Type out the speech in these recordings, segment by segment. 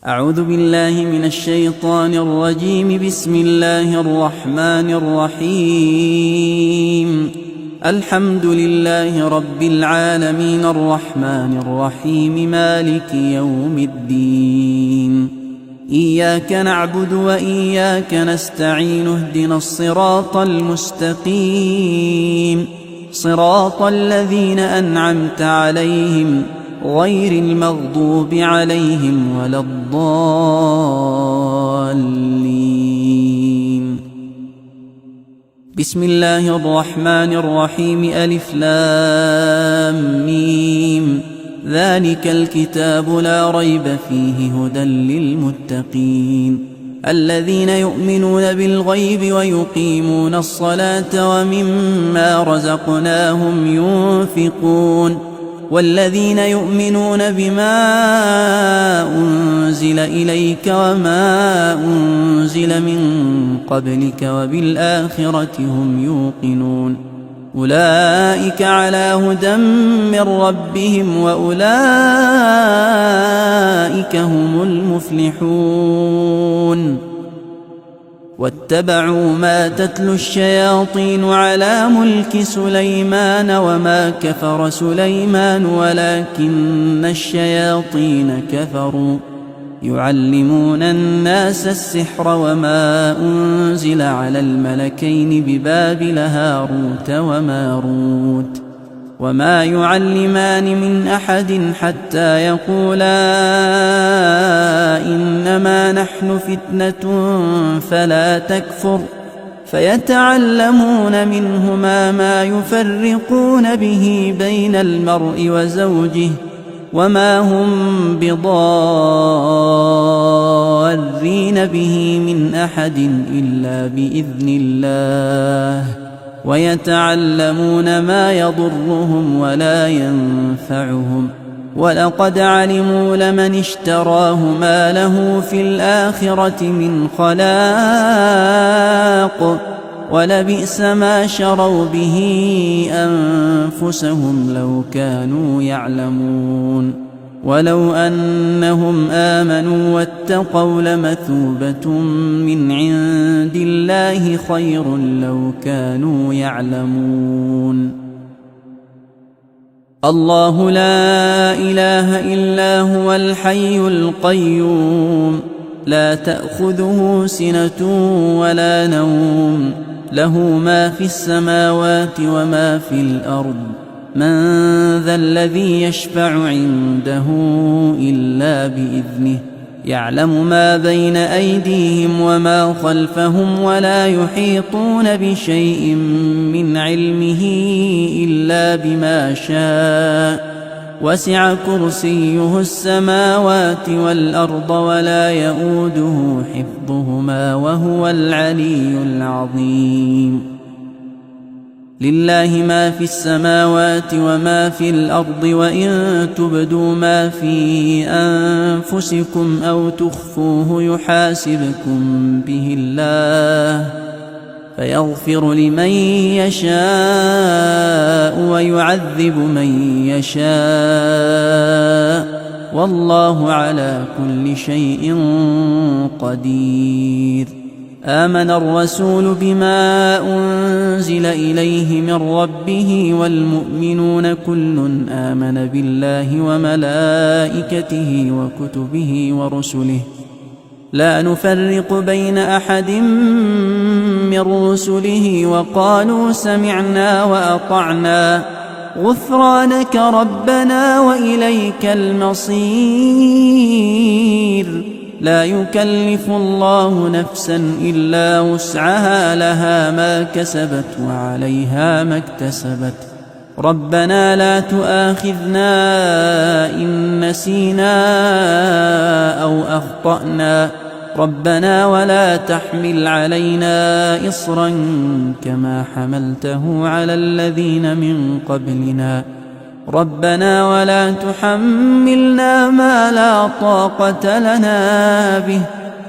أعوذ بالله من الشيطان الرجيم. بسم الله الرحمن الرحيم. الحمد لله رب العالمين الرحمن الرحيم مالك يوم الدين. إياك نعبد وإياك نستعين. اهدنا الصراط المستقيم صراط الذين أنعمت عليهم غير المغضوب عليهم ولا الضالين. بسم الله الرحمن الرحيم. ألف لام ميم. ذلك الكتاب لا ريب فيه هدى للمتقين الذين يؤمنون بالغيب ويقيمون الصلاة ومما رزقناهم ينفقون والذين يؤمنون بما أنزل إليك وما أنزل من قبلك وبالآخرة هم يوقنون أولئك على هدى من ربهم وأولئك هم المفلحون. واتبعوا ما تتلو الشياطين على ملك سليمان وما كفر سليمان ولكن الشياطين كفروا يعلمون الناس السحر وما أنزل على الملكين ببابل هاروت وماروت وما يعلمان من أحد حتى يقولا إنما نحن فتنة فلا تكفر فيتعلمون منهما ما يفرقون به بين المرء وزوجه وما هم بضارين به من أحد إلا بإذن الله ويتعلمون ما يضرهم ولا ينفعهم ولقد علموا لمن اشتراه ما له في الآخرة من خلاق ولبئس ما شروا به أنفسهم لو كانوا يعلمون ولو أنهم آمنوا واتقوا لمثوبة من عند الله خير لو كانوا يعلمون. الله لا إله إلا هو الحي القيوم لا تأخذه سنة ولا نوم له ما في السماوات وما في الأرض من ذا الذي يشفع عنده إلا بإذنه يعلم ما بين أيديهم وما خلفهم ولا يحيطون بشيء من علمه إلا بما شاء وسع كرسيه السماوات والأرض ولا يؤوده حفظهما وهو العلي العظيم. لله ما في السماوات وما في الأرض وإن تبدوا ما في أنفسكم أو تخفوه يحاسبكم به الله فيغفر لمن يشاء ويعذب من يشاء والله على كل شيء قدير. آمن الرسول بما أنزل إليه من ربه والمؤمنون كل آمن بالله وملائكته وكتبه ورسله لا نفرق بين أحد من رسله وقالوا سمعنا وأطعنا غفرانك ربنا وإليك المصير. لا يكلف الله نفسا إلا وسعها لها ما كسبت وعليها ما اكتسبت ربنا لا تؤاخذنا إن نسينا أو أخطأنا ربنا ولا تحمل علينا إصرا كما حملته على الذين من قبلنا ربنا ولا تحملنا ما لا طاقة لنا به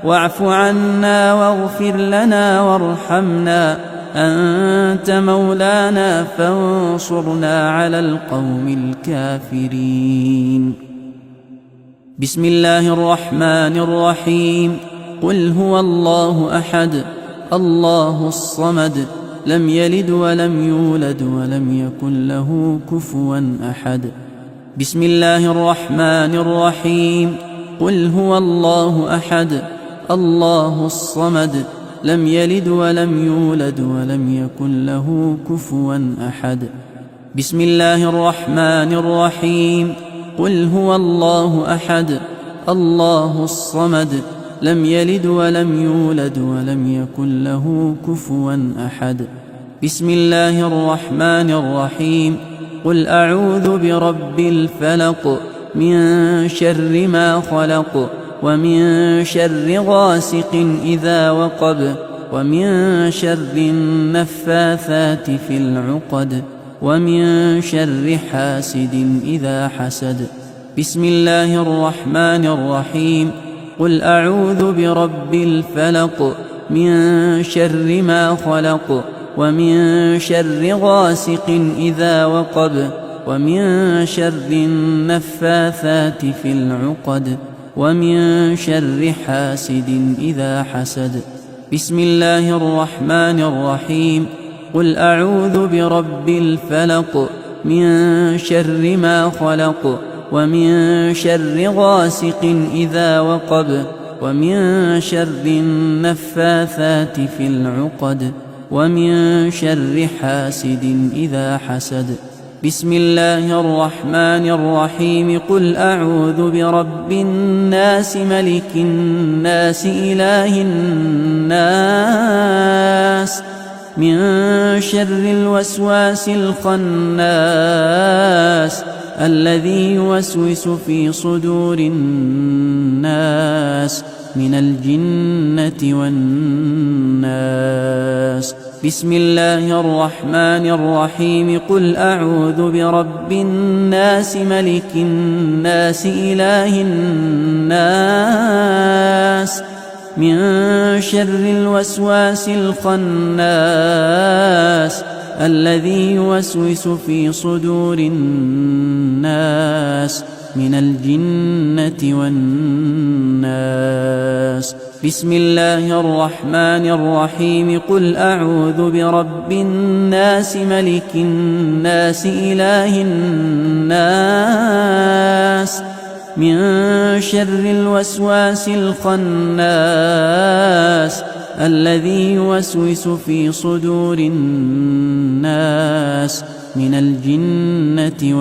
واعف عنا واغفر لنا وارحمنا أنت مولانا فانصرنا على القوم الكافرين. بسم الله الرحمن الرحيم. قل هو الله أحد الله الصمد لم يلد ولم يولد ولم يكن له كفوا أحد. بسم الله الرحمن الرحيم. قل هو الله أحد الله الصمد لم يلد ولم يولد ولم يكن له كفوا أحد. بسم الله الرحمن الرحيم. قل هو الله أحد الله الصمد لم يلد ولم يولد ولم يكن له كفوا أحد. بسم الله الرحمن الرحيم. قل أعوذ برب الفلق من شر ما خلق ومن شر غاسق إذا وقب ومن شر النفاثات في العقد ومن شر حاسد إذا حسد. بسم الله الرحمن الرحيم. قل أعوذ برب الفلق من شر ما خلق ومن شر غاسق إذا وقب ومن شر النفاثات في العقد ومن شر حاسد إذا حسد. بسم الله الرحمن الرحيم. قل أعوذ برب الفلق من شر ما خلق ومن شر غاسق إذا وقب ومن شر النفاثات في العقد ومن شر حاسد إذا حسد. بسم الله الرحمن الرحيم. قل أعوذ برب الناس ملك الناس إله الناس من شر الوسواس الخناس الذي يوسوس في صدور الناس من الجنة والناس. بسم الله الرحمن الرحيم. قل أعوذ برب الناس ملك الناس إله الناس من شر الوسواس الخناس الذي يوسوس في صدور الناس من الجنة والناس. بسم الله الرحمن الرحيم. قل أعوذ برب الناس ملك الناس إله الناس من شر الوسواس الخناس الذي يوسوس في صدور الناس من الجنة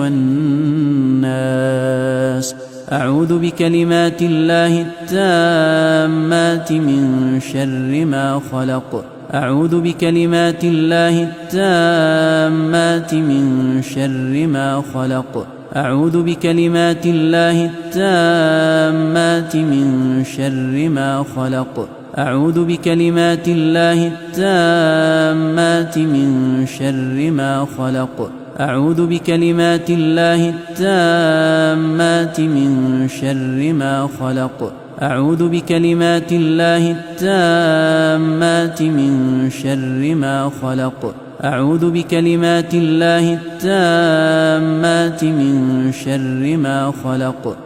والناس. أعوذ بكلمات الله التامات من شر ما خلق. أعوذ بكلمات الله التامات من شر ما خلق. أعوذ بكلمات الله التامات من شر ما خلق. أعوذ بكلمات الله التامات من شر ما خلق. أعوذ بكلمات الله التامات من شر ما خلق. أعوذ بكلمات الله التامات من شر ما خلق. أعوذ بكلمات الله التامات من شر ما خلق.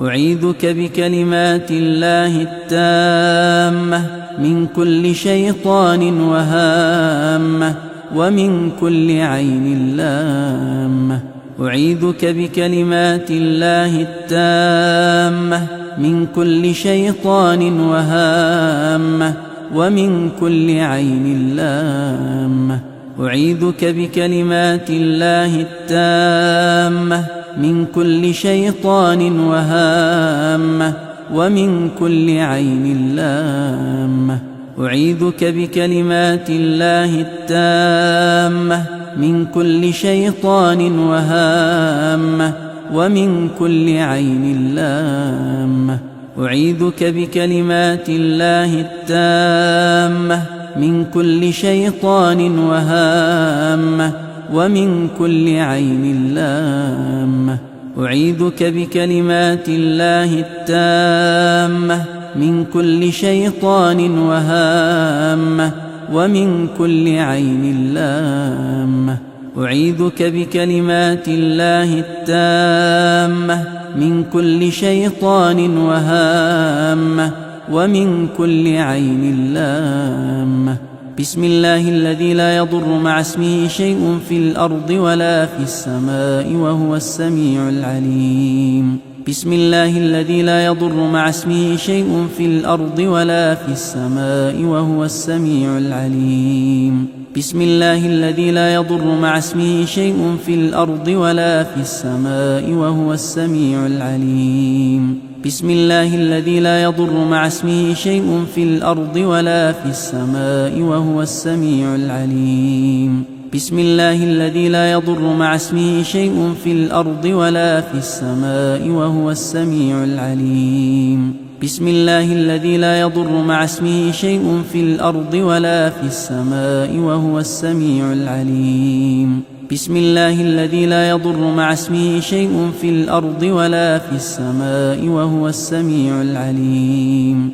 أعيذك بكلمات الله التامة من كل شيطان وهامة ومن كل عين لامة. أعيذك بكلمات الله التامة من كل شيطان وهامة ومن كل عين لامة. أعيذك بكلمات الله التامة من كل شيطان وهامة ومن كل عين لامة. أعيذك بكلمات الله التامة من كل شيطان وهامة ومن كل عين لامة. أعيذك بكلمات الله التامة من كل شيطان وهامة ومن كل عين لامة. أعيذك بكلمات الله التامة من كل شيطان وهامة ومن كل عين لامة. أعيذك بكلمات الله التامة من كل شيطان وهامة ومن كل عين لامة. بسم الله الذي لا يضر مع اسمه شيء في الأرض ولا في السماء وهو السميع العليم. بسم الله الذي لا يضر مع اسمه شيء في الأرض ولا في السماء وهو السميع العليم. بسم الله الذي لا يضر مع اسمه شيء في الأرض ولا في السماء وهو السميع العليم. بسم الله الذي لا يضر مع اسمه شيء في الأرض ولا في السماء وهو السميع العليم. بسم الله الذي لا يضر مع اسمه شيء في الأرض ولا في السماء وهو السميع العليم. بسم الله الذي لا يضر مع اسمه شيء في الأرض ولا في السماء وهو السميع العليم. بسم الله الذي لا يضر مع اسمه شيء في الأرض ولا في السماء وهو السميع العليم.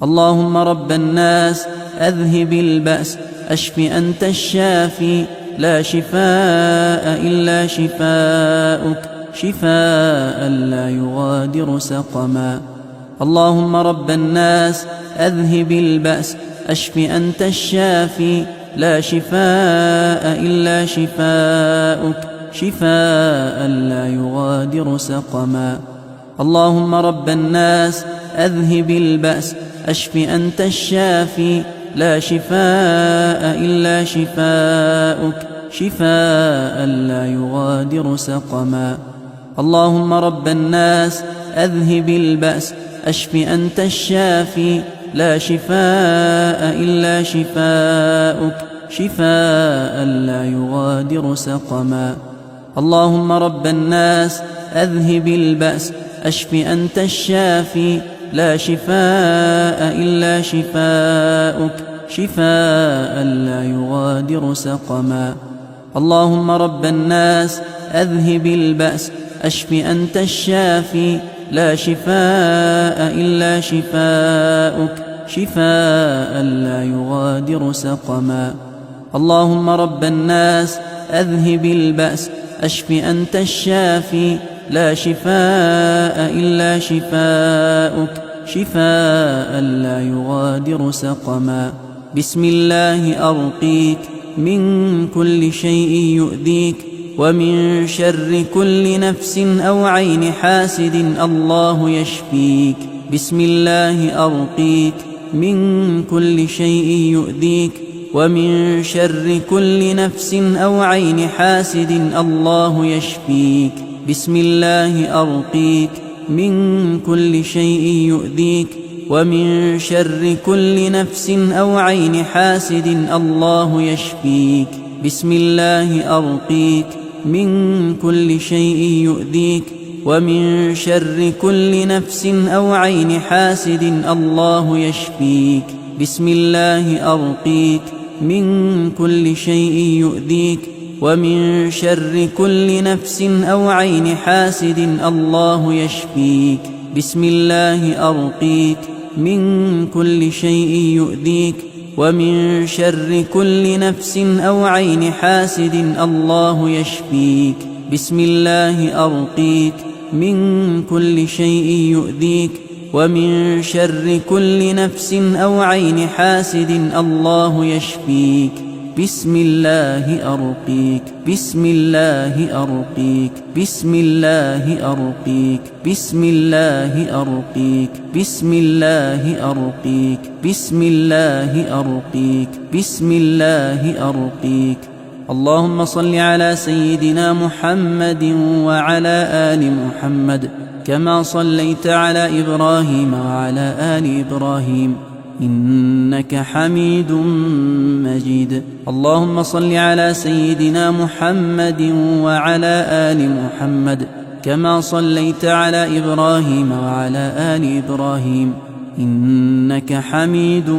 اللهم رب الناس أذهب البأس أشف أنت الشافي لا شفاء إلا شفاؤك شفاء لا يغادر سقما. اللهم رب الناس أذهب البأس أشف أنت الشافي لا شفاء إلا شفاؤك شفاء لا يغادر سقما. اللهم رب الناس أذهب البأس أشف أنت الشافي لا شفاء إلا شفاؤك شفاء لا يغادر سقما. اللهم رب الناس أذهب البأس أشف أنت الشافي لا شفاء إلا شفاؤك شفاء لا يغادر سقما. اللهم رب الناس أذهب البأس أشف أنت الشافي لا شفاء إلا شفاؤك شفاء لا يغادر سقما. اللهم رب الناس أذهب البأس أشف أنت الشافي لا شفاء إلا شفاؤك شفاء لا يغادر سقما. اللهم رب الناس أذهب البأس أشف أنت الشافي لا شفاء إلا شفاؤك شفاء لا يغادر سقما. بسم الله أرقيك من كل شيء يؤذيك ومن شر كل نفس أو عين حاسد الله يشفيك. بسم الله أرقيك من كل شيء يؤذيك ومن شر كل نفس أو عين حاسد الله يشفيك. بسم الله أرقيك من كل شيء يؤذيك ومن شر كل نفس أو عين حاسد الله يشفيك. بسم الله أرقيك من كل شيء يؤذيك ومن شر كل نفس أو عين حاسد الله يشفيك. بسم الله أرقيك من كل شيء يؤذيك ومن شر كل نفس أو عين حاسد الله يشفيك. بسم الله أرقيك من كل شيء يؤذيك ومن شر كل نفس أو عين حاسد الله يشفيك. بسم الله أرقيك من كل شيء يؤذيك ومن شر كل نفس أو عين حاسد الله يشفيك. بسم الله أرقيك بسم الله أرقيك بسم الله أرقيك بسم الله أرقيك بسم الله أرقيك بسم الله أرقيك بسم الله أرقيك. اللهم صل على سيدنا محمد وعلى آل محمد كما صليت على إبراهيم وعلى آل إبراهيم إنك حميد مجيد. اللهم صل على سيدنا محمد وعلى آل محمد كما صليت على إبراهيم وعلى آل إبراهيم إنك حميد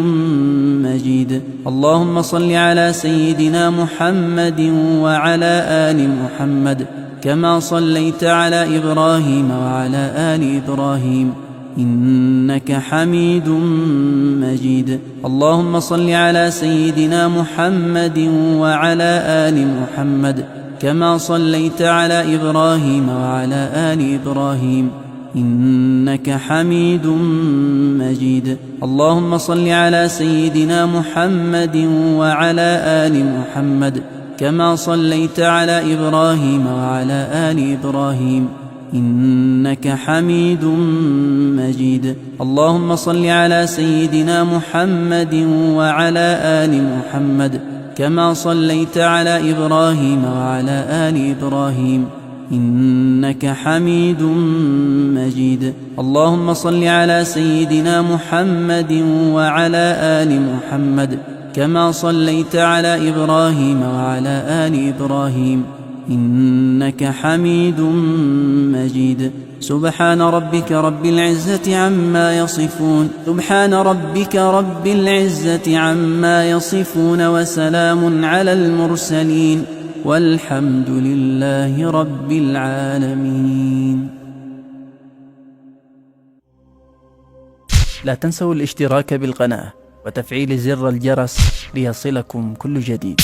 مجيد. اللهم صل على سيدنا محمد وعلى آل محمد كما صليت على إبراهيم وعلى آل إبراهيم إنك حميد مجيد. اللهم صل على سيدنا محمد وعلى آل محمد كما صليت على إبراهيم وعلى آل إبراهيم إنك حميد مجيد. اللهم صل على سيدنا محمد وعلى آل محمد كما صليت على إبراهيم وعلى آل إبراهيم إنك حميد مجيد. اللهم صل على سيدنا محمد وعلى آل محمد كما صليت على إبراهيم وعلى آل إبراهيم إنك حميد مجيد. اللهم صل على سيدنا محمد وعلى آل محمد كما صليت على إبراهيم وعلى آل إبراهيم إنك حميد مجيد. سبحان ربك رب العزة عما يصفون، سبحان ربك رب العزة عما يصفون، وسلام على المرسلين، والحمد لله رب العالمين. لا تنسوا الاشتراك بالقناة وتفعيل زر الجرس ليصلكم كل جديد.